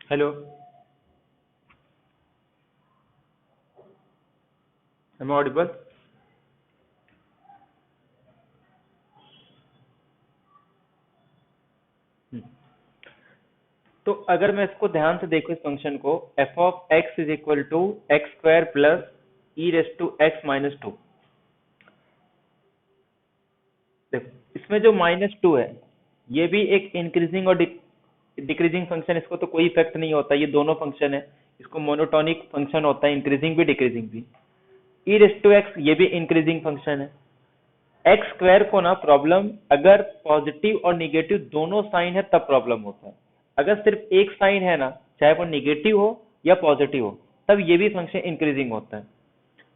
Hello. Am audible? तो अगर मैं इसको ध्यान से देखूं, इस फंक्शन को, f of x is equal to x square plus e raise to x minus two. देखो इसमें जो -2 है, ये भी एक इंक्रीजिंग और डिक्रीजिंग फंक्शन, इसको तो कोई इफेक्ट नहीं होता, ये दोनों फंक्शन है। इसको मोनोटोनिक फंक्शन होता है, इंक्रीजिंग भी डिक्रीजिंग भी। ई रेस टू एक्स ये भी इंक्रीजिंग फंक्शन है। एक्स स्क्वायर को ना प्रॉब्लम, अगर पॉजिटिव और निगेटिव दोनों साइन है तब प्रॉब्लम होता है। अगर सिर्फ एक साइन है ना, चाहे वो निगेटिव हो या पॉजिटिव हो, तब ये भी फंक्शन इंक्रीजिंग होता है।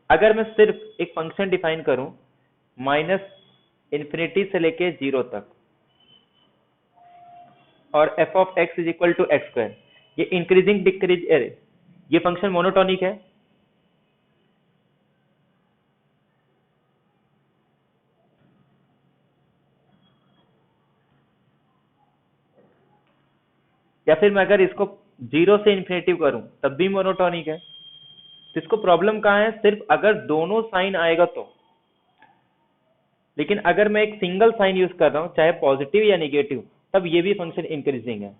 अगर मैं सिर्फ एक फंक्शन डिफाइन करूं माइनस इन्फिनिटी से लेके 0 तक, और f of x is equal to x square, ये इंक्रीजिंग डिक्रीज, ये फंक्शन मोनोटोनिक है। या फिर मैं अगर इसको 0 से इन्फिनिटी करूं तब भी मोनोटोनिक है। तो इसको प्रॉब्लम कहाँ है, सिर्फ अगर दोनों साइन आएगा तो। लेकिन अगर मैं एक सिंगल साइन यूज कर रहा हूं, चाहे पॉजिटिव या निगेटिव, तब ये भी फंक्शन इंक्रीजिंग है।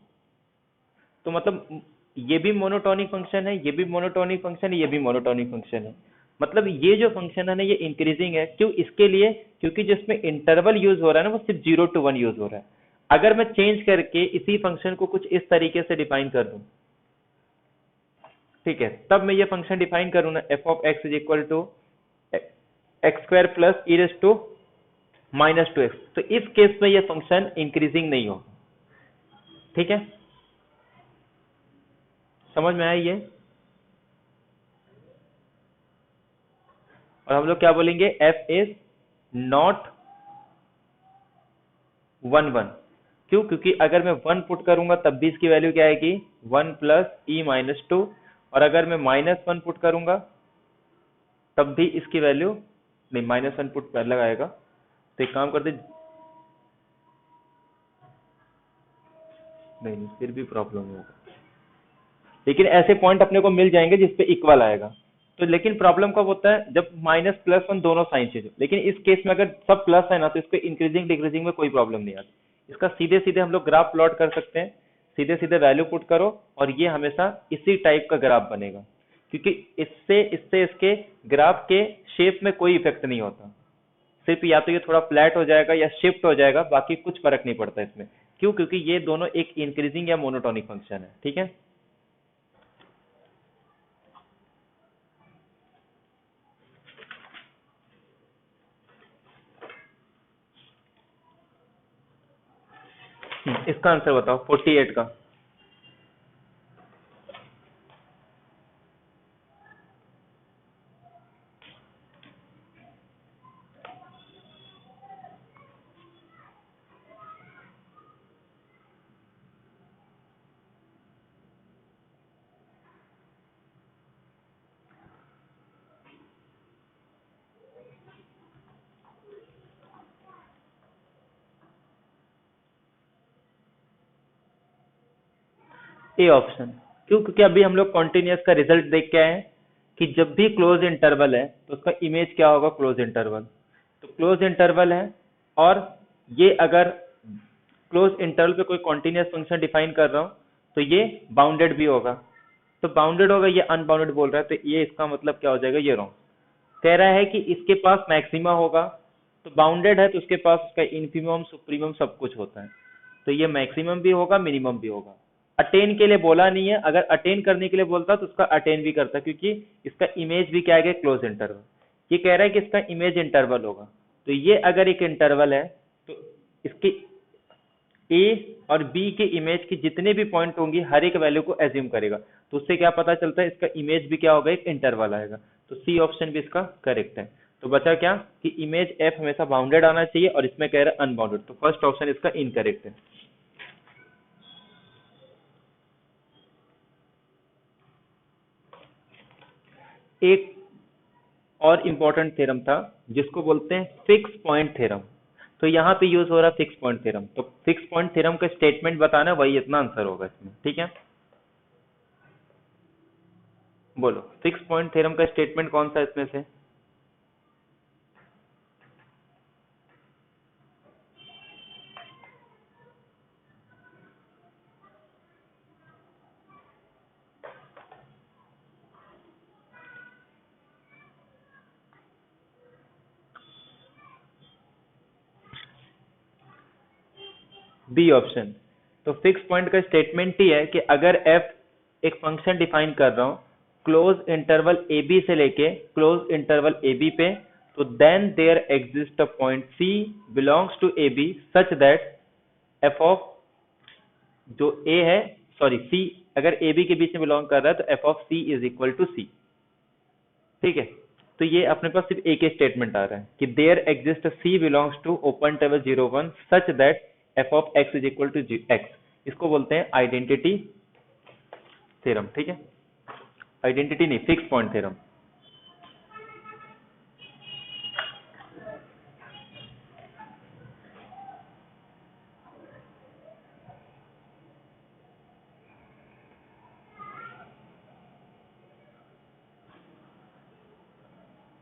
तो मतलब ये भी मोनोटोनिक फंक्शन है, ये भी मोनोटोनिक फंक्शन है, ये भी मोनोटोनिक फंक्शन है। मतलब ये जो फंक्शन है ना, ये इंक्रीजिंग है। क्यों? इसके लिए क्योंकि जिसमें इंटरवल यूज हो रहा है ना, वो सिर्फ 0 to 1 यूज हो रहा है। अगर मैं चेंज करके इसी फंक्शन को कुछ इस तरीके से डिफाइन कर दूं, ठीक है, तब मैं ये फंक्शन डिफाइन करूँ ना, f of x is equal to x square plus e raise to -2x, तो इस केस में ये फंक्शन इंक्रीजिंग नहीं होगा। ठीक है, समझ में आया ये? और हम लोग क्या बोलेंगे, एफ इज नॉट 1 1। क्यों? क्योंकि अगर मैं 1 पुट करूंगा तब भी इसकी वैल्यू क्या आएगी, 1 प्लस ई माइनस टू। और अगर मैं -1 पुट करूंगा तब भी इसकी वैल्यू, नहीं, -1 पुट अलग आएगा। तो एक काम करते, नहीं फिर भी प्रॉब्लम होगा। लेकिन ऐसे पॉइंट अपने को मिल जाएंगे जिसपे इक्वल आएगा। तो लेकिन प्रॉब्लम कब होता है, जब माइनस प्लस वन दोनों साइन चेंज हो। लेकिन इस केस में अगर सब प्लस है ना, तो इसको इंक्रीजिंग डिक्रीजिंग में कोई प्रॉब्लम नहीं आती। इसका सीधे सीधे हम लोग ग्राफ प्लॉट कर सकते हैं। सीधे सीधे वैल्यू पुट करो और ये हमेशा इसी टाइप का ग्राफ बनेगा, क्योंकि इससे इससे इसके ग्राफ के शेप में कोई इफेक्ट नहीं होता। सिर्फ या तो ये थोड़ा फ्लैट हो जाएगा या शिफ्ट हो जाएगा, बाकी कुछ फर्क नहीं पड़ता इसमें। क्यों? क्योंकि ये दोनों एक इंक्रीजिंग या मोनोटोनिक फंक्शन है। ठीक है, इसका आंसर बताओ 48 का। A option. क्यों? क्योंकि अभी हम लोग कॉन्टिन्यूअस का रिजल्ट देख के आए हैं कि जब भी क्लोज इंटरवल है तो उसका इमेज क्या होगा, क्लोज इंटरवल। तो क्लोज इंटरवल है, और ये अगर क्लोज इंटरवल पे कोई कॉन्टिन्यूअस फंक्शन डिफाइन कर रहा हूं, तो ये बाउंडेड भी होगा। तो बाउंडेड होगा, ये अनबाउंडेड बोल रहा है, तो ये इसका मतलब क्या हो जाएगा, ये रॉन्ग। कह रहा है कि इसके पास मैक्सिमा होगा, तो बाउंडेड है तो उसके पास उसका इन्फिमम सुप्रीमम सब कुछ होता है। तो ये मैक्सिमम भी होगा, मिनिमम भी होगा। अटेन के लिए बोला नहीं है, अगर अटेन करने के लिए बोलता तो उसका अटेन भी करता, क्योंकि इसका इमेज भी क्या है, क्लोज इंटरवल। ये कह रहा है कि इसका इमेज इंटरवल होगा। तो ये अगर एक इंटरवल है, तो इसके ए और बी के इमेज की जितने भी पॉइंट होंगी, हर एक वैल्यू को एज्यूम करेगा। तो उससे क्या पता चलता है, इसका इमेज भी क्या होगा, एक इंटरवल आएगा। तो सी ऑप्शन भी इसका करेक्ट है। तो बचा क्या कि इमेज एफ हमेशा बाउंडेड आना चाहिए, और इसमें कह रहा है अनबाउंडेड, तो फर्स्ट ऑप्शन इसका इनकरेक्ट है। एक और इंपॉर्टेंट थ्योरम था जिसको बोलते हैं फिक्स पॉइंट थ्योरम। तो यहाँ पे यूज हो रहा है फिक्स पॉइंट थ्योरम। तो फिक्स पॉइंट थ्योरम का स्टेटमेंट बताना, वही इतना आंसर होगा इसमें। ठीक है, बोलो फिक्स पॉइंट थ्योरम का स्टेटमेंट कौन सा इसमें से? B option. तो फिक्स पॉइंट का स्टेटमेंट ही है कि अगर एफ एक फंक्शन डिफाइन कर रहा हूं क्लोज इंटरवल ए बी से लेके क्लोज इंटरवल ए बी पे, तो then there exist a point c belongs to A B such that F of जो ए है, सॉरी सी, अगर ए बी के बीच में बिलोंग कर रहा है तो F of C is equal to C. ठीक है, तो ये अपने पास सिर्फ एक ही स्टेटमेंट आ रहा है कि there exist c belongs to open table 01 such that F of x is equal to x. इसको बोलते हैं आइडेंटिटी थ्योरम। ठीक है, आइडेंटिटी नहीं, फिक्स पॉइंट थ्योरम।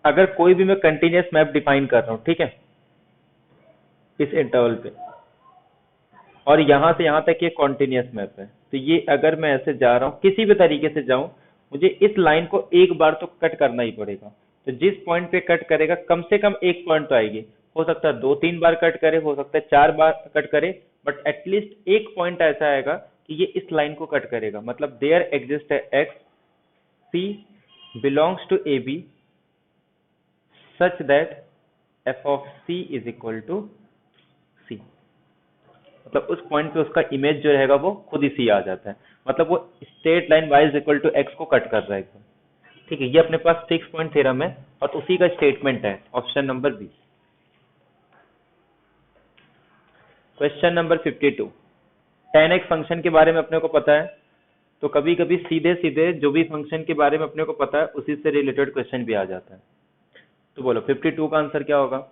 अगर कोई भी मैं कंटिन्यूअस मैप डिफाइन कर रहा हूं, ठीक है, इस इंटरवल पे, और यहां से यहां तक ये कॉन्टिन्यूअस मैप है, तो ये अगर मैं ऐसे जा रहा हूं किसी भी तरीके से जाऊं, मुझे इस लाइन को एक बार तो कट करना ही पड़ेगा। तो जिस पॉइंट पे कट करेगा कम से कम एक पॉइंट तो आएगी, हो सकता है 2-3 बार कट करे, हो सकता है 4 बार कट करे, बट एटलीस्ट एक पॉइंट ऐसा आएगा कि ये इस लाइन को कट करेगा। मतलब देयर एग्जिस्ट है X C belongs to A B such that F of C is equal to C. मतलब उस पॉइंट पे उसका इमेज जो रहेगा वो खुद ही सी आ जाता है, मतलब वो straight line y is equal to x को कट कर रहा है एकदम। ठीक है, ये अपने पास फिक्स पॉइंट थ्योरम है और उसी का स्टेटमेंट है option number B. Question number 52। 10x function के बारे में अपने को पता है, तो कभी कभी सीधे सीधे जो भी फंक्शन के बारे में अपने को पता है उसी से रिलेटेड क्वेश्चन भी आ जाता है। तो बोलो 52 का आंसर क्या होगा?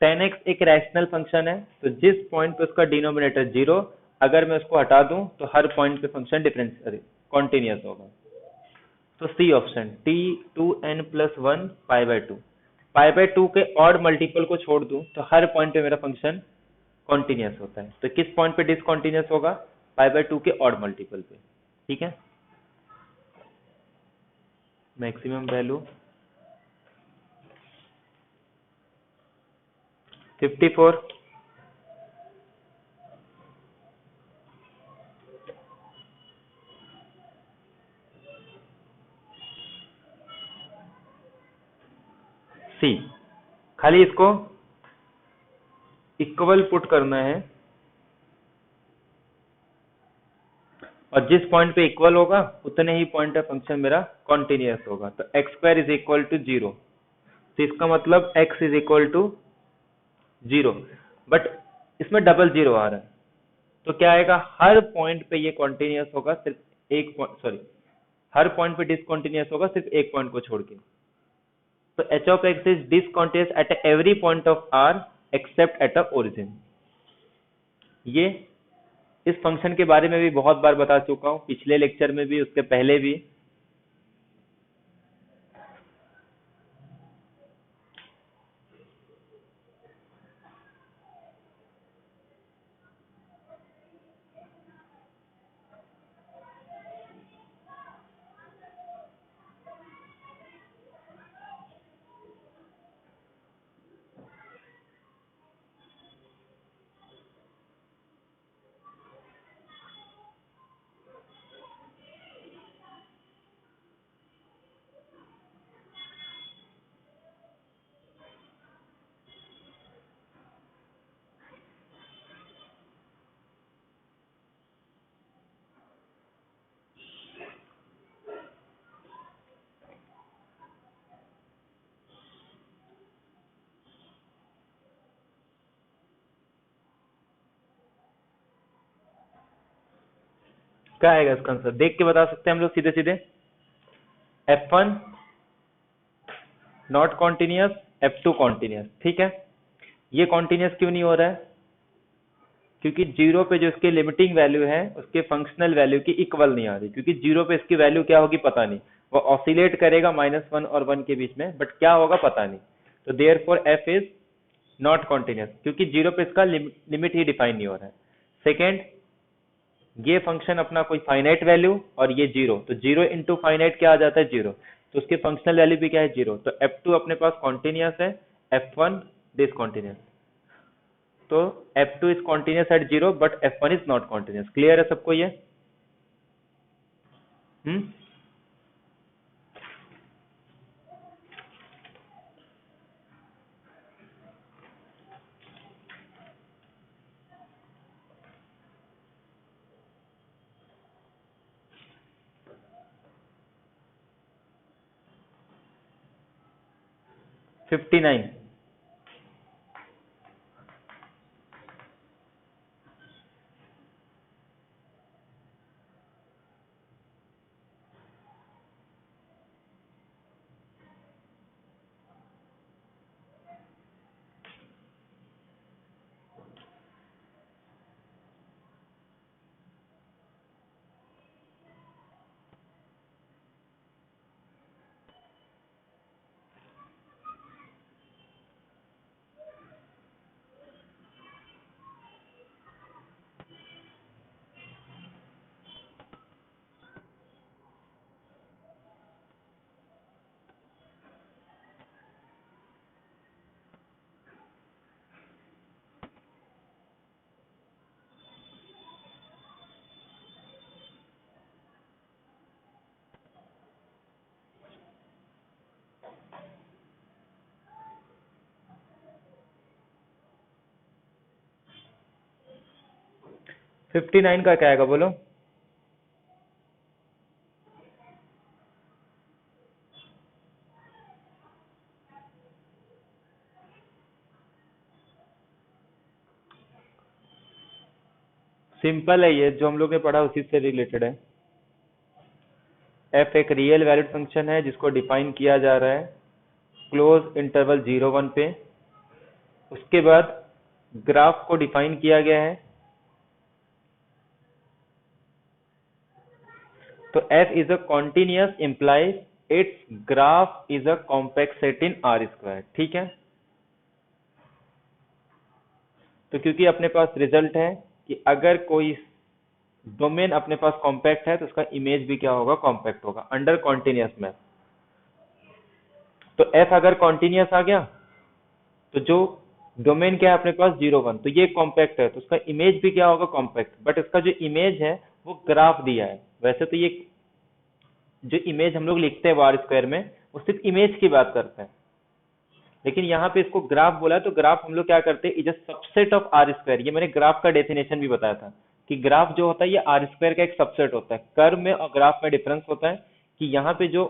10x एक रैशनल फंक्शन है, तो जिस पॉइंट पे उसका डिनोमिनेटर 0, अगर मैं उसको हटा दूं तो हर पॉइंट पे फंक्शन डिफरेंस कॉन्टिन्यूअस होगा। तो सी ऑप्शन t2n+1 π/2। π/2 के ऑड मल्टीपल को छोड़ दूं तो हर पॉइंट पे मेरा फंक्शन कॉन्टिन्यूअस होता है। तो किस पॉइंट पे डिसकॉन्टिन्यूअस होगा? π/2 के ऑड मल्टीपल पे। ठीक है, मैक्सिमम वैल्यू 54। सी, खाली इसको इक्वल पुट करना है और जिस पॉइंट पे इक्वल होगा उतने ही पॉइंट पे फंक्शन मेरा कॉन्टिन्यूअस होगा। तो x² इज इक्वल टू 0, तो इसका मतलब x is equal to 0, but इसमें डबल 0 आ रहा है, तो क्या आएगा? हर पॉइंट पे ये कॉन्टिन्यूअस होगा, सिर्फ एक पॉइंट, सॉरी, हर पॉइंट पे डिसकॉन्टिन्यूअस होगा सिर्फ एक पॉइंट को छोड़ के। तो h of x is discontinuous at every point of r accept at a origin. ये इस फंक्शन के बारे में भी बहुत बार बता चुका हूं, पिछले लेक्चर में भी, उसके पहले भी। क्या आएगा इसका आंसर? देख के बता सकते हैं हम लोग सीधे सीधे। f1 not continuous, f2 continuous. ठीक है, ये कॉन्टिन्यूस क्यों नहीं हो रहा है? क्योंकि जीरो पे जो इसके लिमिटिंग वैल्यू है उसके फंक्शनल वैल्यू की इक्वल नहीं आ रही, क्योंकि जीरो पे इसकी वैल्यू क्या होगी पता नहीं, वो ऑसिलेट करेगा -1 और 1 के बीच में, बट क्या होगा पता नहीं। तो therefore f is not continuous, क्योंकि जीरो पे इसका लिमिट ही डिफाइन नहीं हो रहा है। सेकेंड, ये फंक्शन अपना कोई फाइनाइट वैल्यू और ये जीरो, तो जीरो इंटू फाइनाइट क्या आ जाता है? जीरो, तो उसके फंक्शनल वैल्यू भी क्या है? जीरो। तो F2 अपने पास कॉन्टिन्यूस है, F1 डिसकॉन्टिन्यूस। तो F2 is continuous at zero but F1 is not continuous. Clear है सबको ये? हम्म। 59। 59 का क्या आएगा बोलो? सिंपल है, ये जो हम लोग ने पढ़ा उसी से रिलेटेड है। एफ एक रियल वैलिड फंक्शन है जिसको डिफाइन किया जा रहा है क्लोज इंटरवल 0 1 पे। उसके बाद ग्राफ को डिफाइन किया गया है। तो f is a continuous implies it's graph is a compact set in are square. ठीक है, तो क्योंकि अपने पास रिजल्ट है कि अगर कोई डोमेन अपने पास कॉम्पैक्ट है तो उसका इमेज भी क्या होगा? कॉम्पैक्ट होगा अंडर कॉन्टिन्यूस मैप। तो f अगर कॉन्टिन्यूस आ गया तो जो डोमेन क्या है अपने पास 0 1, तो ये कॉम्पैक्ट है तो उसका इमेज भी क्या होगा? कॉम्पैक्ट। बट इसका जो इमेज है वो ग्राफ दिया है। वैसे तो ये जो इमेज हम लोग लिखते हैं वार स्क्वायर में वो सिर्फ इमेज की बात करते हैं, लेकिन यहाँ पे इसको ग्राफ बोला है, तो ग्राफ हम लोग क्या करते हैं? Is a subset of R square. ये मैंने ग्राफ का डेफिनेशन भी बताया था कि ग्राफ जो होता है ये आर स्क्वायर का एक सबसेट होता है। कर्व में और ग्राफ में डिफरेंस होता है कि यहाँ पे जो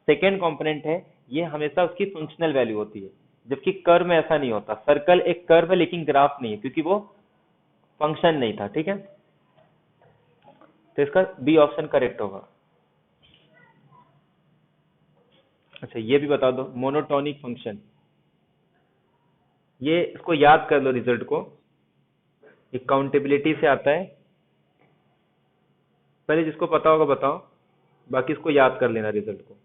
सेकेंड कॉम्पोनेंट है ये हमेशा उसकी फंक्शनल वैल्यू होती है, जबकि कर्व में ऐसा नहीं होता। सर्कल एक कर्व है लेकिन ग्राफ नहीं है क्योंकि वो फंक्शन नहीं था। ठीक है, तो इसका बी ऑप्शन करेक्ट होगा। अच्छा ये भी बता दो, मोनोटोनिक फंक्शन, ये इसको याद कर लो रिजल्ट को, ये काउंटेबिलिटी से आता है। पहले जिसको पता होगा बताओ, बाकी इसको याद कर लेना रिजल्ट को,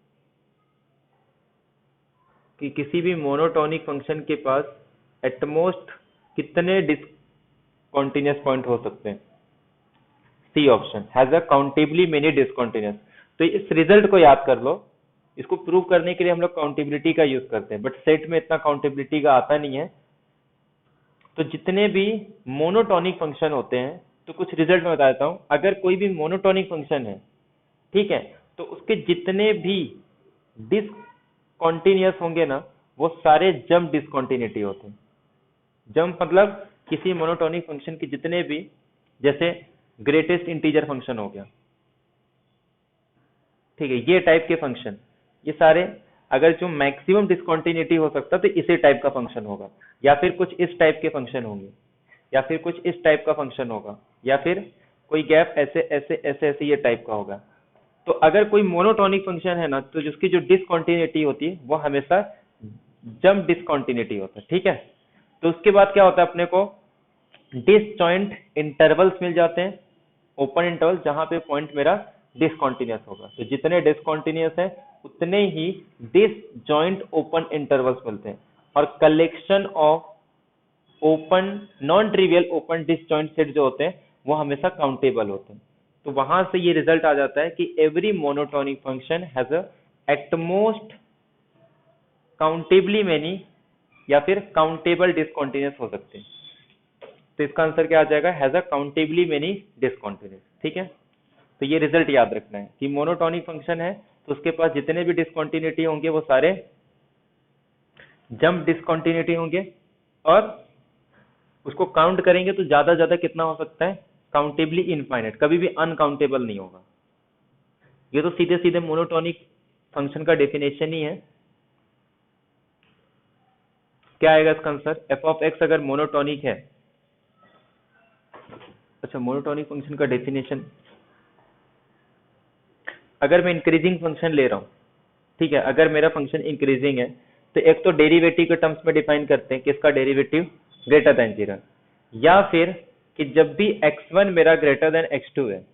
कि किसी भी मोनोटोनिक फंक्शन के पास एटमोस्ट कितने डिसकंटिन्यूअस पॉइंट हो सकते हैं? C option has a countably many discontinuous. तो इस रिजल्ट को याद कर लो। इसको प्रूव करने के लिए हम लोग काउंटेबिलिटी का यूज करते हैं, बट सेट में इतना काउंटेबिलिटी का आता नहीं है। तो जितने भी मोनोटोनिक फंक्शन होते हैं, तो कुछ रिजल्ट में बता देता हूं। अगर कोई भी मोनोटोनिक फंक्शन है, ठीक है, तो उसके जितने भी डिसकंटिन्यूअस होंगे ना वो सारे जंप डिसकंटिन्यूटी होते हैं। जंप मतलब किसी मोनोटोनिक फंक्शन के जितने भी, जैसे ग्रेटेस्ट इंटीजर फंक्शन हो गया, ठीक है, ये टाइप के फंक्शन, ये सारे अगर जो मैक्सिमम डिसकंटिन्यूटी हो सकता तो इसी टाइप का फंक्शन होगा, या फिर कुछ इस टाइप के फंक्शन होंगे, या फिर कुछ इस टाइप का फंक्शन होगा, या फिर कोई गैप ऐसे ऐसे ऐसे ऐसे ये टाइप का होगा। तो अगर कोई मोनोटोनिक फंक्शन है ना तो जिसकी जो डिसकंटिन्यूटी होती है वो हमेशा जंप डिसकंटिन्यूटी होता है। ठीक है, तो उसके बाद क्या होता है, अपने को डिसजॉइंट इंटरवल्स मिल जाते हैं, ओपन इंटरवल जहां पे पॉइंट मेरा डिसकंटिन्यूअस होगा। तो जितने डिसकंटिन्यूअस है उतने ही डिसजॉइंट ओपन इंटरवल्स मिलते हैं। और collection of open non trivial open disjoint set जो होते हैं वो हमेशा काउंटेबल होते हैं। तो वहां से ये रिजल्ट आ जाता है कि every monotonic function has a at most countably many या फिर काउंटेबल डिसकंटिन्यूअस हो सकते हैं। तो इसका आंसर क्या आ जाएगा, has a countably many discontinuous. ठीक है, तो ये रिजल्ट याद रखना है कि मोनोटोनिक फंक्शन है तो उसके पास जितने भी डिसकंटिन्यूटी होंगे वो सारे जंप डिसकंटिन्यूटी होंगे, और उसको काउंट करेंगे तो ज्यादा ज्यादा कितना हो सकता है, काउंटेबली इनफाइनाइट, कभी भी अनकाउंटेबल नहीं होगा। ये तो सीधे सीधे मोनोटोनिक फंक्शन का डेफिनेशन ही है। क्या आएगा इसका आंसर, एफ ऑफ एक्स अगर मोनोटोनिक है, अच्छा मोनोटोनिक फंक्शन का डेफिनेशन, अगर मैं इंक्रीजिंग फंक्शन ले रहा हूं, ठीक है, अगर मेरा फंक्शन इंक्रीजिंग है तो एक तो डेरिवेटिव के टर्म्स में डिफाइन करते हैं, किसका डेरिवेटिव, ग्रेटर देन 0, या फिर कि जब भी x1 मेरा ग्रेटर देन x2 है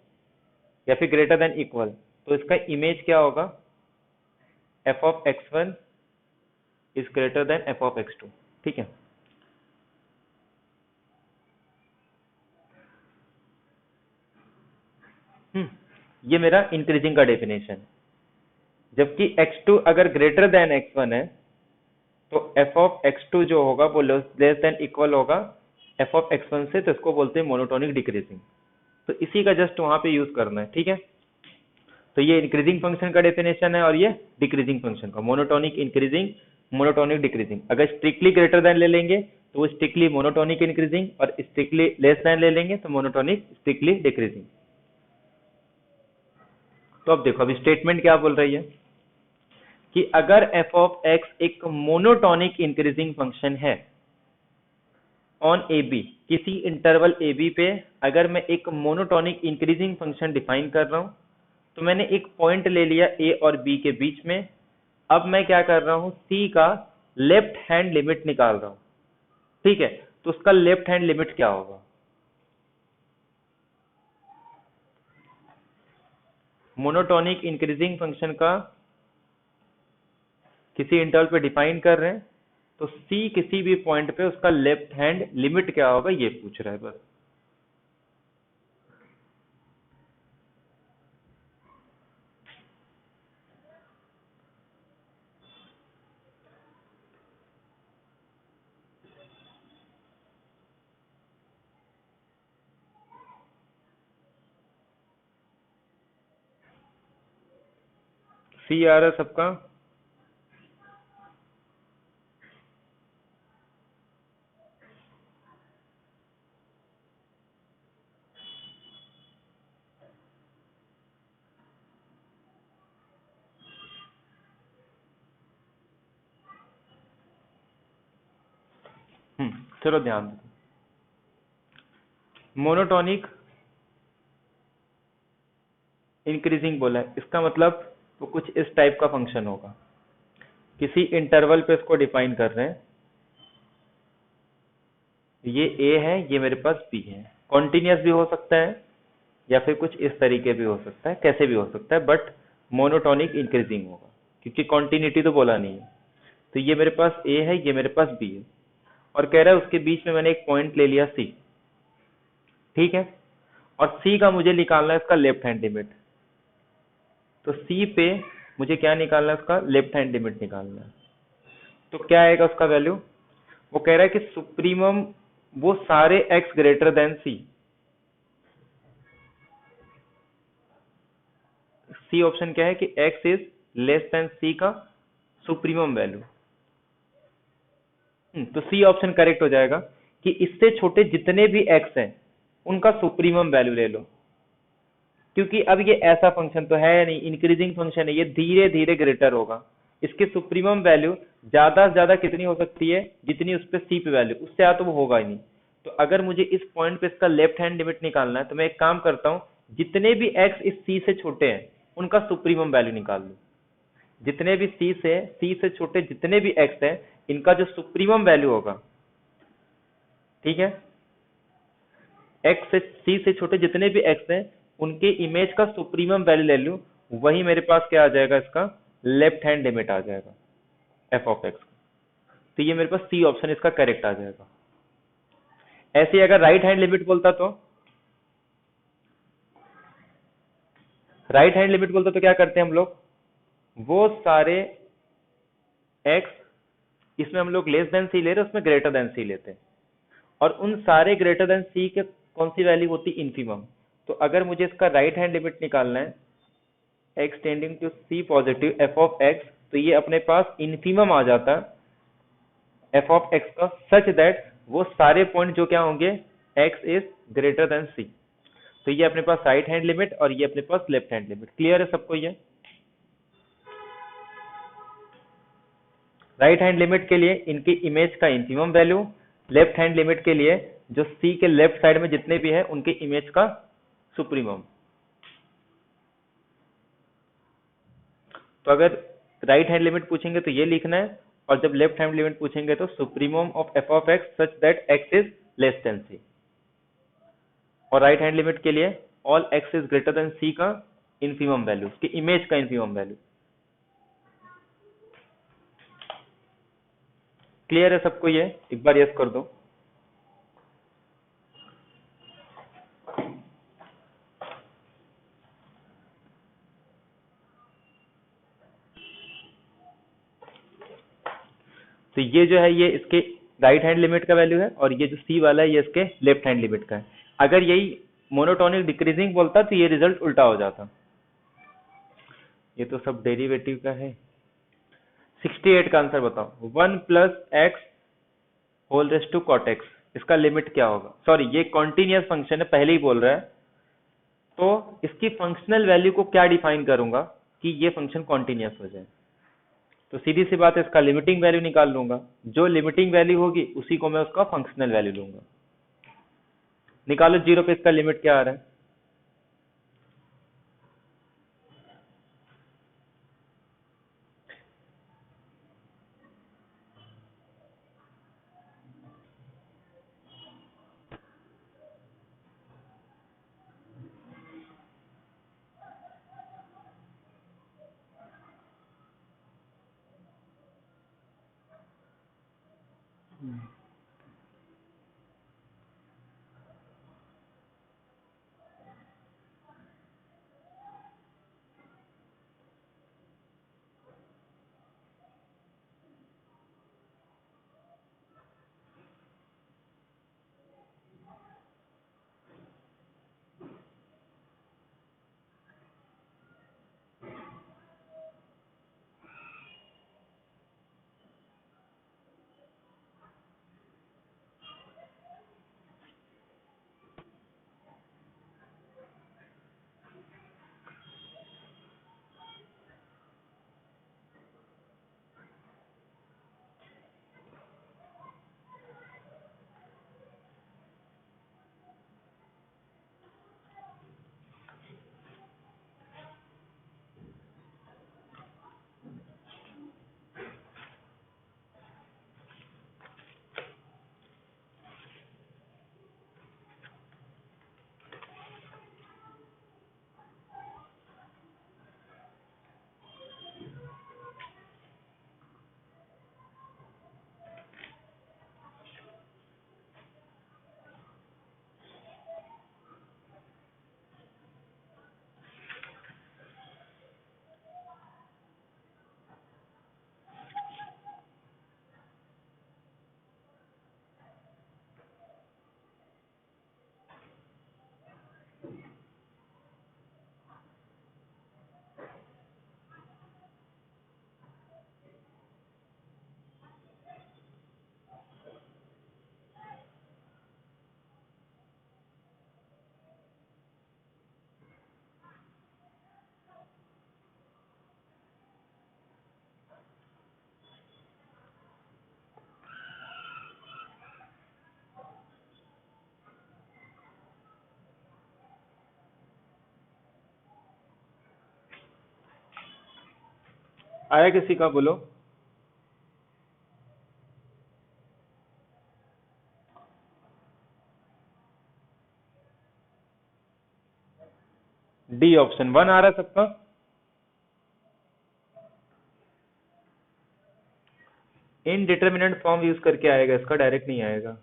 या फिर ग्रेटर देन इक्वल, तो इसका इमेज क्या होगा, f of x1 is greater then f of x2। ठीक है, ये मेरा इंक्रीजिंग का डेफिनेशन। जबकि x2 अगर ग्रेटर देन x1 है तो f ऑफ x2 जो होगा वो लेस देन इक्वल होगा f ऑफ x1 से, तो इसको बोलते हैं मोनोटोनिक डिक्रीजिंग। तो इसी का जस्ट वहां पे यूज करना है। ठीक है, तो ये इंक्रीजिंग फंक्शन का डेफिनेशन है और ये डिक्रीजिंग फंक्शन का, मोनोटोनिक इंक्रीजिंग मोनोटोनिक डिक्रीजिंग। अगर स्ट्रिक्टली ग्रेटर देन ले लेंगे तो वो स्ट्रिक्टली मोनोटोनिक इंक्रीजिंग, और स्ट्रिक्टली लेस देन ले लेंगे तो मोनोटोनिक स्ट्रिक्टली डिक्रीजिंग। तो अब देखो अभी स्टेटमेंट क्या बोल रही है कि अगर f ऑफ x एक मोनोटोनिक इंक्रीजिंग फंक्शन है ऑन ए बी, किसी इंटरवल ए बी पे अगर मैं एक मोनोटोनिक इंक्रीजिंग फंक्शन डिफाइन कर रहा हूं, तो मैंने एक पॉइंट ले लिया ए और बी के बीच में। अब मैं क्या कर रहा हूं, सी का लेफ्ट हैंड लिमिट निकाल रहा हूं। ठीक है, तो उसका लेफ्ट हैंड लिमिट क्या होगा, मोनोटोनिक इंक्रीजिंग फंक्शन का किसी इंटरवल पे डिफाइन कर रहे हैं, तो सी किसी भी पॉइंट पे उसका लेफ्ट हैंड लिमिट क्या होगा ये पूछ रहा है बस। सी आ रहा है सबका, चलो ध्यान दो। मोनोटोनिक इंक्रीजिंग बोला है, इसका मतलब वो कुछ इस टाइप का फंक्शन होगा, किसी इंटरवल पे इसको डिफाइन कर रहे हैं, ये ए है, ये मेरे पास बी है, कॉन्टिन्यूस भी हो सकता है या फिर कुछ इस तरीके भी हो सकता है, कैसे भी हो सकता है, बट मोनोटोनिक इंक्रीजिंग होगा क्योंकि कॉन्टिन्यूटी तो बोला नहीं है। तो ये मेरे पास ए है, ये मेरे पास बी है, और कह रहा है उसके बीच में मैंने एक पॉइंट ले लिया सी। ठीक है, और सी का मुझे निकालना है इसका लेफ्ट हैंड लिमिट। तो सी पे मुझे क्या निकालना है, उसका लेफ्ट हैंड लिमिट निकालना है। तो क्या आएगा उसका वैल्यू, वो कह रहा है कि सुप्रीमम वो सारे x ग्रेटर देन सी, सी ऑप्शन क्या है कि x is less than C का सुप्रीमम वैल्यू। तो सी ऑप्शन करेक्ट हो जाएगा कि इससे छोटे जितने भी x हैं उनका सुप्रीमम वैल्यू ले लो, क्योंकि अब ये ऐसा फंक्शन तो है नहीं, इंक्रीजिंग फंक्शन है, ये धीरे धीरे ग्रेटर होगा। इसकी सुप्रीमम वैल्यू ज्यादा से ज्यादा कितनी हो सकती है, जितनी उस पर सी पे वैल्यू, उससे ज्यादा तो वो होगा ही नहीं। तो अगर मुझे इस पॉइंट पे इसका लेफ्ट हैंड लिमिट निकालना है तो मैं एक काम करता हूँ, जितने भी x इस सी से छोटे हैं उनका सुप्रीमम वैल्यू निकाल लो। जितने भी सी से छोटे जितने भी x हैं, इनका जो सुप्रीमम वैल्यू होगा ठीक है, एक्स से सी से छोटे जितने भी एक्स हैं उनके इमेज का सुप्रीमम वैल्यू ले लूं, वही मेरे पास क्या आ जाएगा, इसका लेफ्ट हैंड लिमिट आ जाएगा एफ ऑफ एक्स। तो ये मेरे पास सी ऑप्शन इसका करेक्ट आ जाएगा। ऐसे ही अगर राइट हैंड लिमिट बोलता तो, राइट हैंड लिमिट बोलता तो क्या करते हैं हम लोग, वो सारे एक्स, इसमें हम लोग लेस देन सी ले रहे हैं, उसमें ग्रेटर देन सी लेते हैं, और उन सारे ग्रेटर देन सी के कौन सी वैल्यू होती है, इन्फीमम। तो अगर मुझे इसका राइट हैंड लिमिट निकालना है x tending to c positive f of x, तो ये अपने पास इन्फीमम आ जाता एफ ऑफ एक्स का, सच दैट वो सारे पॉइंट जो क्या होंगे, एक्स इज ग्रेटर देन सी। तो ये अपने पास राइट हैंड लिमिट और ये अपने पास लेफ्ट हैंड लिमिट। क्लियर है सबको ये? राइट हैंड लिमिट के लिए इनकी इमेज का infimum value, left hand limit के लिए जो सी के लेफ्ट साइड में जितने भी है उनके इमेज का सुप्रीमम। तो अगर राइट हैंड लिमिट पूछेंगे तो ये लिखना है, और जब लेफ्ट हैंड लिमिट पूछेंगे तो supremum of F of X such that X is less than C. और राइट हैंड लिमिट के लिए all X is greater than C का इन्फीमम वैल्यू, उसकी इमेज का इन्फीमम वैल्यू। क्लियर है सबको ये? एक बार यस कर दो। तो ये जो है ये इसके राइट हैंड लिमिट का वैल्यू है, और ये जो सी वाला है ये इसके लेफ्ट हैंड लिमिट का है। अगर यही मोनोटोनिक डिक्रीजिंग बोलता तो ये रिजल्ट उल्टा हो जाता। ये तो सब डेरिवेटिव का है। 68 का आंसर बताओ। 1 plus x whole raise to cot x, इसका लिमिट क्या होगा? सॉरी, ये कॉन्टिन्यूस फंक्शन है, पहले ही बोल रहा है, तो इसकी फंक्शनल वैल्यू को क्या डिफाइन करूंगा कि ये फंक्शन कॉन्टिन्यूस हो जाए? तो सीधी सी बात है, इसका लिमिटिंग वैल्यू निकाल लूंगा, जो लिमिटिंग वैल्यू होगी उसी को मैं उसका फंक्शनल वैल्यू लूंगा। निकालो, जीरो पे इसका लिमिट क्या आ रहा है? आया किसी का? बोलो। D option. 1 आ रहा है सबका? इनडिटर्मिनेंट फॉर्म यूज करके आएगा इसका, डायरेक्ट नहीं आएगा।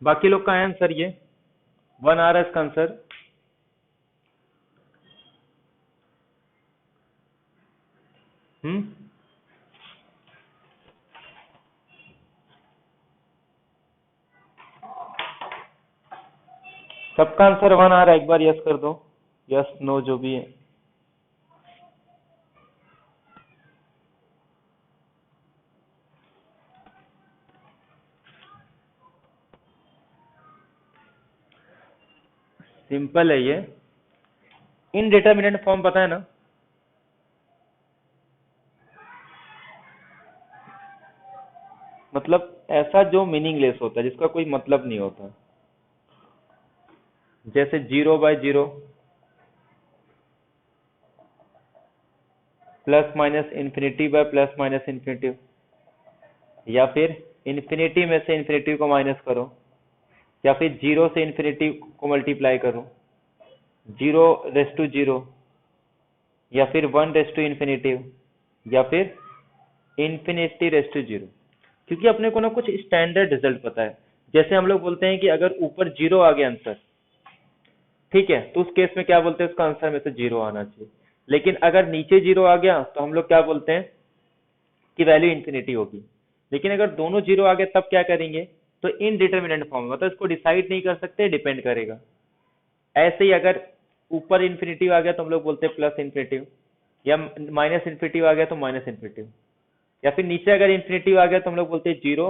बाकी लोग का है आंसर ये? 1 आ रहा है इसका आंसर? हम्म, सबका आंसर 1 आ रहा है? एक बार यस कर दो, यस नो जो भी है। सिंपल है ये। इनडिटर्मिनेंट फॉर्म पता है ना? मतलब ऐसा जो मीनिंगलेस होता है, जिसका कोई मतलब नहीं होता। जैसे 0/0, plus minus infinity by plus minus infinity, या फिर इन्फिनिटी में से इन्फिनिटी को माइनस करो, या फिर 0 से इन्फिनिटी को मल्टीप्लाई करो, 0 रेस टू 0, या फिर 1 रेस टू इन्फिनिटी, या फिर इन्फिनिटी रेस टू 0। क्योंकि अपने को ना कुछ स्टैंडर्ड रिजल्ट पता है। जैसे हम लोग बोलते हैं कि अगर ऊपर 0 आ गया आंसर, ठीक है, तो उस केस में क्या बोलते हैं, उसका आंसर में से 0 आना चाहिए। लेकिन अगर नीचे 0 आ गया तो हम लोग क्या बोलते हैं कि वैल्यू इन्फिनिटी होगी। लेकिन अगर दोनों 0 आ गए तब क्या करेंगे, तो इनडिटर्मिनेंट फॉर्म, मतलब इसको डिसाइड नहीं कर सकते, डिपेंड करेगा। ऐसे ही अगर ऊपर इन्फिनिटी आ गया तो हम लोग बोलते हैं प्लस इन्फिनिटी, या माइनस इन्फिनिटी आ गया तो माइनस इन्फिनिटी, या फिर नीचे अगर इन्फिनिटी आ गया तो हम लोग बोलते हैं 0,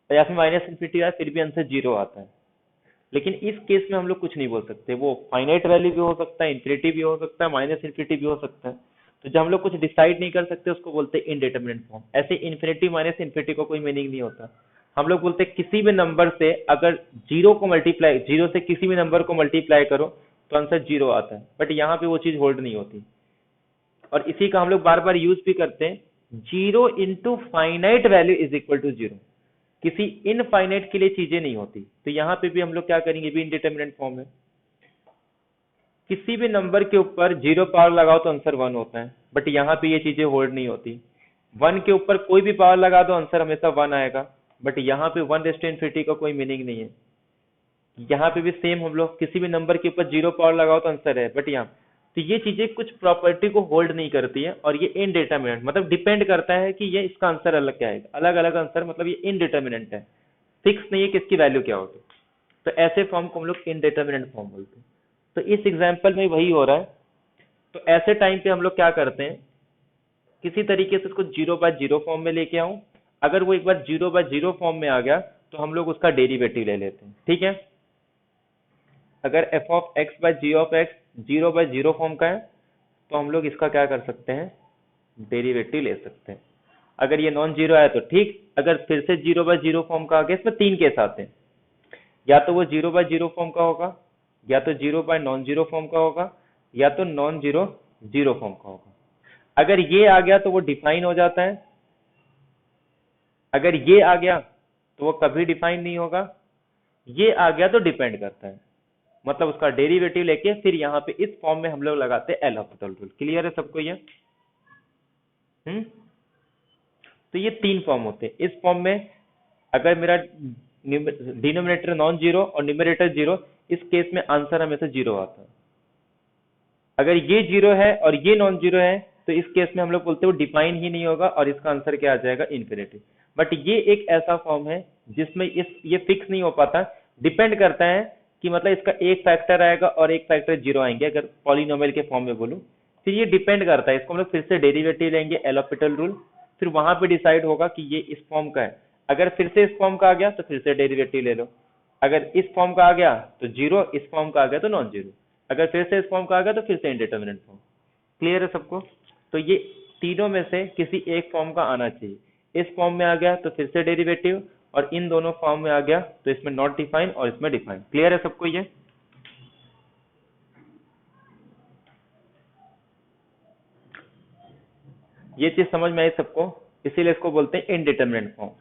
या फिर माइनस इन्फिनिटी आया फिर भी आंसर 0 आता है। लेकिन इस केस में हम लोग कुछ नहीं बोल सकते, वो फाइनाइट वैल्यू भी हो सकता है, इन्फिनिटी भी हो सकता है, माइनस इन्फिनिटी भी हो सकता है। तो जब हम लोग कुछ डिसाइड नहीं कर सकते उसको बोलते हैं इनडिटर्मिनेंट फॉर्म। ऐसे इन्फिनिटी माइनस इन्फिनिटी को कोई मीनिंग नहीं होता। हम लोग बोलते हैं किसी भी नंबर से अगर 0 से किसी भी नंबर को मल्टीप्लाई करो तो आंसर 0 आता है, बट यहाँ पे वो चीज होल्ड नहीं होती। और इसी का हम लोग बार बार यूज भी करते हैं, 0 × फाइनाइट वैल्यू = 0। किसी इनफाइनाइट के लिए चीजें नहीं होती। तो यहाँ पे भी हम लोग क्या करेंगे, भी इनडिटर्मिनेंट फॉर्म है। किसी भी नंबर के ऊपर 0 पावर लगाओ तो आंसर 1 होता है, बट यहाँ पे ये चीजें होल्ड नहीं होती। 1 के ऊपर कोई भी पावर लगा दो आंसर हमेशा 1 आएगा, बट यहाँ पे 1 रेस टू इन्फिनिटी का कोई मीनिंग नहीं है। यहाँ पे भी सेम, हम लोग किसी भी नंबर के ऊपर 0 पावर लगाओ तो आंसर है, बट यहाँ तो ये चीजें कुछ प्रॉपर्टी को होल्ड नहीं करती है। और ये इनडिटर्मिनेंट मतलब डिपेंड करता है कि ये इसका आंसर अलग क्या आएगा, अलग अलग आंसर, मतलब ये इनडिटर्मिनेंट है, फिक्स नहीं है कि इसकी वैल्यू क्या होगी। तो ऐसे फॉर्म को हम लोग इनडिटर्मिनेंट फॉर्म बोलते हैं। तो इस एग्जाम्पल में वही हो रहा है। तो ऐसे टाइम पे हम लोग क्या करते हैं, किसी तरीके से उसको 0/0 फॉर्म में लेके आऊं। अगर वो एक बार 0/0 फॉर्म में आ गया तो हम लोग उसका डेरिवेटिव ले लेते हैं, ठीक है। अगर f(x/g)(x) 0/0 फॉर्म का है तो हम लोग इसका क्या कर सकते हैं, डेरिवेटिव ले सकते हैं। अगर ये नॉन जीरो आया तो ठीक, अगर फिर से 0/0 फॉर्म का आ गया, इसमें 3 केस आते हैं, या तो वो 0/0 फॉर्म का होगा, या तो 0/नॉन-जीरो फॉर्म का होगा, या तो नॉन-जीरो जीरो फॉर्म का होगा। अगर ये आ गया तो वो डिफाइन हो जाता है, अगर ये आ गया तो वो कभी डिफाइन नहीं होगा, ये आ गया तो डिपेंड करता है। मतलब उसका डेरिवेटिव लेके फिर यहाँ पे इस फॉर्म में हम लोग लगाते हैं एल हॉस्पिटल रूल। क्लियर है सबको ये? तो ये 3 फॉर्म होते हैं। इस फॉर्म में अगर मेरा डिनोमिनेटर नॉन जीरो और न्यूमरेटर 0, इस केस में आंसर हमेशा 0 आता है। अगर ये 0 है और ये नॉन जीरो है तो इस केस में हम लोग बोलते हैं वो डिफाइन ही नहीं होगा और इसका आंसर क्या आ जाएगा, इन्फिनिटी। बट ये एक ऐसा फॉर्म है जिसमें ये फिक्स नहीं हो पाता, डिपेंड करता है कि मतलब इसका एक फैक्टर आएगा और एक फैक्टर 0 आएंगे, अगर पॉलिनोमियल के फॉर्म में बोलूं। फिर ये डिपेंड करता है, इसको हम लोग फिर से डेरिवेटिव लेंगे, एल हॉस्पिटल रूल, फिर वहां पे डिसाइड होगा कि ये इस फॉर्म का है। अगर फिर से इस फॉर्म का आ गया तो फिर से डेरिवेटिव ले लो, अगर इस फॉर्म का आ गया तो 0, इस फॉर्म का आ गया तो नॉन जीरो, अगर फिर से इस फॉर्म का आ गया तो फिर से इनडिटर्मिनेंट फॉर्म। क्लियर है सबको? तो ये तीनों में से किसी एक फॉर्म का आना चाहिए। इस फॉर्म में आ गया तो फिर से डेरिवेटिव, और इन दोनों फॉर्म में आ गया तो इसमें नॉट डिफाइन और इसमें डिफाइन। क्लियर है सबको ये? ये चीज समझ में आई सबको, इसीलिए इसको बोलते हैं इनडिटरमिनेट फॉर्म।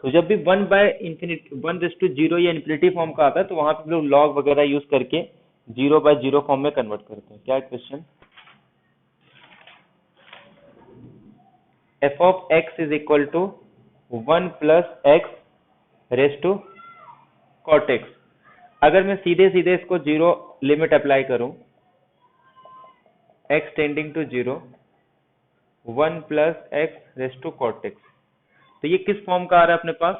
तो जब भी 1/0 या इन्फिनिटी फॉर्म का आता है तो वहां पे हम लोग लॉग वगैरह यूज करके 0/0 फॉर्म में कन्वर्ट करते हैं। क्या question? F of x is equal to 1 + x raise to cot x. अगर मैं सीधे सीधे इसको 0 लिमिट अप्लाई करूं, x tending to 0, 1 + x raise to cot x, तो ये किस फॉर्म का आ रहा है अपने पास?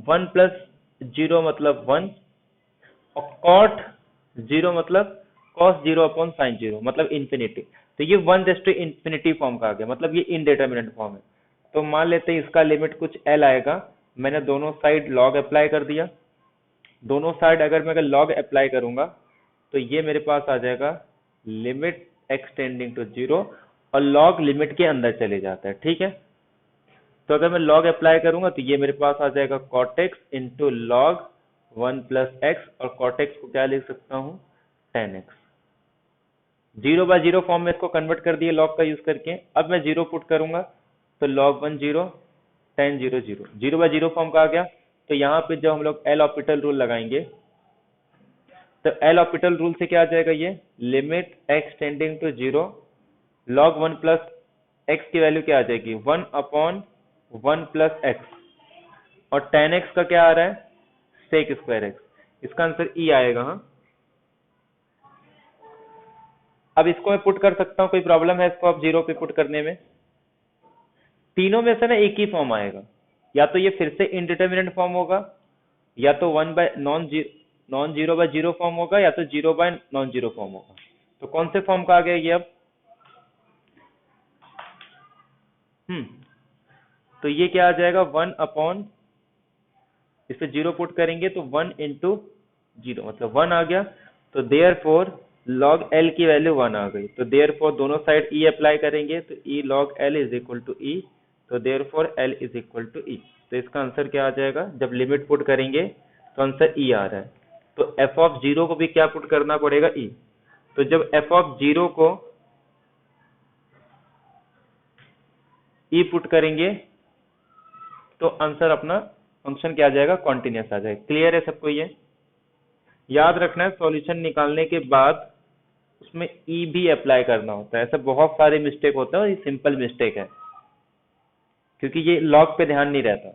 1 + 0 मतलब 1, और कॉट 0 मतलब cos 0/sin 0 मतलब इन्फिनिटी। तो ये 1/∞ फॉर्म का आ गया, मतलब ये इनडिटरमिनेट फॉर्म है। तो मान लेते हैं इसका लिमिट कुछ l आएगा, मैंने दोनों साइड लॉग अप्लाई कर दिया। दोनों साइड अगर मैं लॉग अप्लाई करूंगा तो ये मेरे पास आ जाएगा लिमिट x टेंडिंग टू 0, और लॉग लिमिट के अंदर चले जाता है, ठीक है। तो अगर मैं log अप्लाई करूंगा तो ये मेरे पास आ जाएगा cot x into log 1 + x, और cot x को क्या लिख सकता हूँ? tan x। 0/0 फॉर्म में इसको कन्वर्ट कर दिए लॉग का यूज करके। अब मैं 0 पुट करूंगा तो log 1 0, tan 0 0, 0/0 फॉर्म का आ गया। तो यहाँ पे जब हम लोग एल ऑपिटल रूल लगाएंगे तो एल ऑपिटल रूल से क्या आ जाएगा? ये limit x tending to 0, log 1 + x की वैल्यू क्या आ जाएगी? 1/1 + x, और tan x का क्या आ रहा है? sec²x। इसका आंसर ई आएगा। हाँ, अब इसको मैं पुट कर सकता हूँ, कोई प्रॉब्लम है इसको अब 0 पे पुट करने में? तीनों में से ना एक ही फॉर्म आएगा, या तो ये फिर से इनडिटरमिनेट फॉर्म होगा, या तो non zero by zero form होगा, या तो 0/नॉन जीरो फॉर्म होगा। तो कौन से फॉर्म का आ गया ये अब? हम्म तो ये क्या आ जाएगा? 1/, इस पे 0 पुट करेंगे तो 1 × 0 मतलब 1 आ गया। तो देयर फोर लॉग एल की वैल्यू 1 आ गई। तो देयर फोर दोनों साइड ई अप्लाई करेंगे तो E log L is equal to E. तो therefore L is equal to E. तो इसका आंसर क्या आ जाएगा? जब लिमिट पुट करेंगे तो आंसर ई आ रहा है। तो एफ ऑफ 0 को भी क्या पुट करना पड़ेगा? ई। तो जब एफ ऑफ 0 को ई पुट करेंगे तो आंसर अपना फंक्शन क्या आ जाएगा? कॉन्टिन्यूस आ जाएगा। क्लियर है सबको? ये याद रखना है, सॉल्यूशन निकालने के बाद उसमें ई भी अप्लाई करना होता है। ऐसा बहुत सारे मिस्टेक होता है और ये सिंपल मिस्टेक है, क्योंकि ये लॉग पे ध्यान नहीं रहता।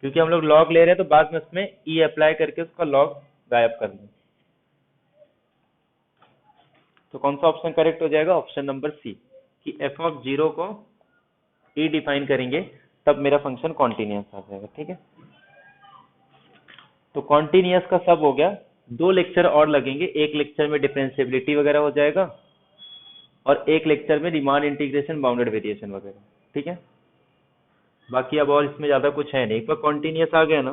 क्योंकि हम लोग लॉग ले रहे हैं तो बाद में उसमें ई अप्लाई करके उसका लॉग गायब कर दें। तो कौन सा ऑप्शन करेक्ट हो जाएगा? ऑप्शन नंबर सी, कि एफ ऑफ 0 को ई डिफाइन करेंगे तब मेरा फंक्शन कॉन्टिन्यूस आ जाएगा। ठीक है, तो कॉन्टिन्यूस का सब हो गया। 2 लेक्चर और लगेंगे, एक लेक्चर में डिफरेंशिएबिलिटी वगैरह हो जाएगा और एक लेक्चर में रीमान इंटीग्रेशन, बाउंडेड वेरिएशन वगैरह। ठीक है, बाकी अब और इसमें ज्यादा कुछ है नहीं। एक बार कॉन्टिन्यूस आ गया ना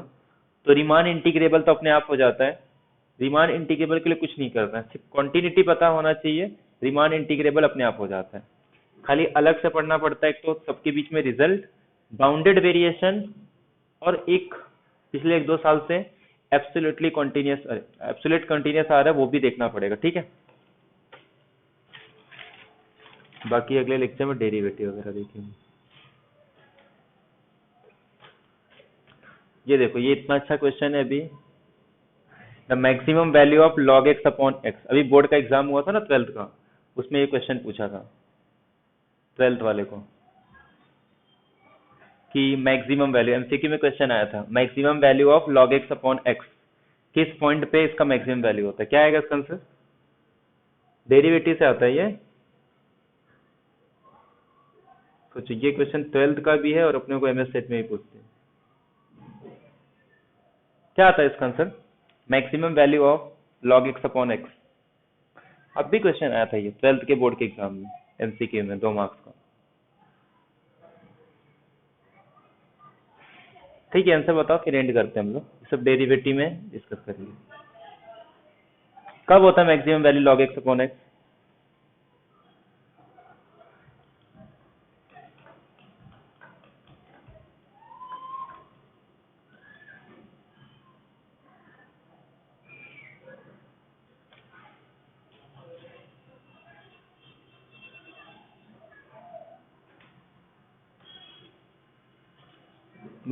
तो रीमान इंटीग्रेबल तो अपने आप हो जाता है। रीमान इंटीग्रेबल के लिए कुछ नहीं करना है, सिर्फ कॉन्टिन्यूटी पता होना चाहिए, रीमान इंटीग्रेबल अपने आप हो जाता है। खाली अलग से पढ़ना पड़ता है, एक तो सबके बीच में रिजल्ट, बाउंडेड वेरिएशन, और एक पिछले 1-2 साल से एब्सोल्युटली कॉन्टिन्यूस, एब्सोल्यूट कॉन्टिन्यूस आ रहा है, वो भी देखना पड़ेगा। ठीक है, बाकी अगले लेक्चर में डेरिवेटिव वगैरह देखेंगे। ये देखो, ये इतना अच्छा क्वेश्चन है। अभी the maximum value of log x upon x, अभी बोर्ड का एग्जाम हुआ था ना 12th का, उसमें ये क्वेश्चन पूछा था 12th वाले को, कि मैक्सिमम वैल्यू, एमसीक्यू में क्वेश्चन आया था, maximum value of log x upon x, किस पॉइंट पे इसका मैक्सिमम वैल्यू होता है? क्या आएगा इसका आंसर? डेरिवेटिव से आता है ये। सोचो, ये क्वेश्चन 12th का भी है और अपने को एमएस सेट में ही पूछते हैं। क्या आता है इसका answer? Maximum value of log x upon x। अब भी क्वेश्चन आया था ये 12th के बोर्ड के एग्जाम में, एमसीक्यू में 2 मार्क्स का। ठीक है, आंसर बताओ, फिर एंड करते हैं हम लोग। सब डेरिवेटिव में डिस्कस करेंगे। कब होता है maximum value log x upon x?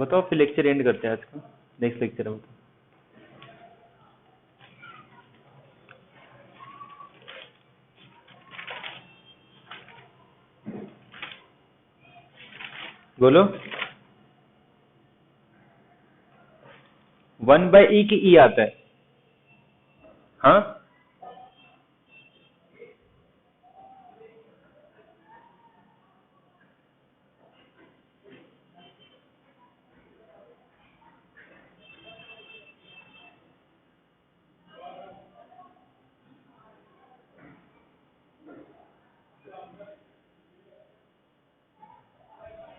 बताओ, फिर लेक्चर एंड करते हैं आज का, नेक्स्ट लेक्चर है बताओ। बोलो। 1/e की ई आता है। हाँ,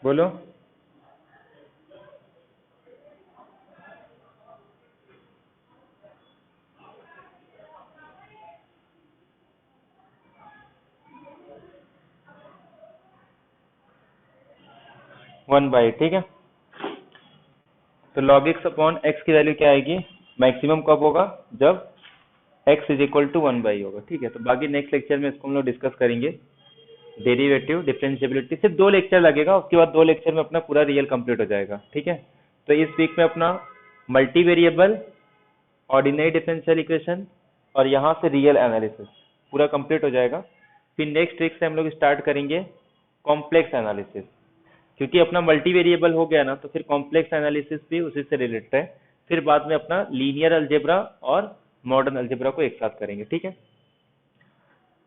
बोलो। वन बाई, ठीक है। तो log x अपॉन एक्स की वैल्यू क्या आएगी? मैक्सिमम कब होगा? जब x is equal to 1/e होगा, ठीक है। तो बाकी नेक्स्ट लेक्चर में इसको हम लोग डिस्कस करेंगे। डेरिवेटिव, डिफरेंशिएबिलिटी, सिर्फ 2 लेक्चर लगेगा, उसके बाद 2 लेक्चर में अपना पूरा रियल कंप्लीट हो जाएगा, ठीक है। तो इस वीक में अपना multi variable, ordinary differential equation और यहाँ से रियल एनालिसिस पूरा कंप्लीट हो जाएगा। फिर नेक्स्ट वीक से हम लोग स्टार्ट करेंगे कॉम्प्लेक्स एनालिसिस, क्योंकि अपना मल्टी वेरिएबल हो गया ना, तो फिर कॉम्प्लेक्स एनालिसिस भी उसी से रिलेटेड है। फिर बाद में अपना लीनियर अलजेब्रा और मॉडर्न अलजेब्रा को एक साथ करेंगे, ठीक है।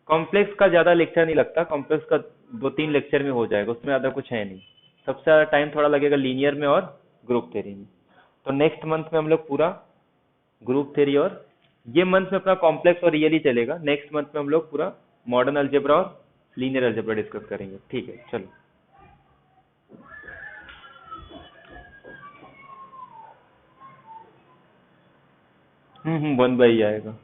कॉम्प्लेक्स का ज्यादा लेक्चर नहीं लगता, कॉम्प्लेक्स का 2-3 लेक्चर में हो जाएगा, उसमें ज्यादा कुछ है नहीं। सबसे ज्यादा टाइम थोड़ा लगेगा लीनियर में और ग्रुप थ्योरी में। तो नेक्स्ट मंथ में हम लोग पूरा ग्रुप थ्योरी, और ये मंथ में अपना कॉम्प्लेक्स और रियल ही चलेगा। नेक्स्ट मंथ में हम लोग पूरा मॉडर्न अलजेब्रा और लीनियर अलजेब्रा डिस्कस करेंगे, ठीक है। चलो, वन बाई आएगा।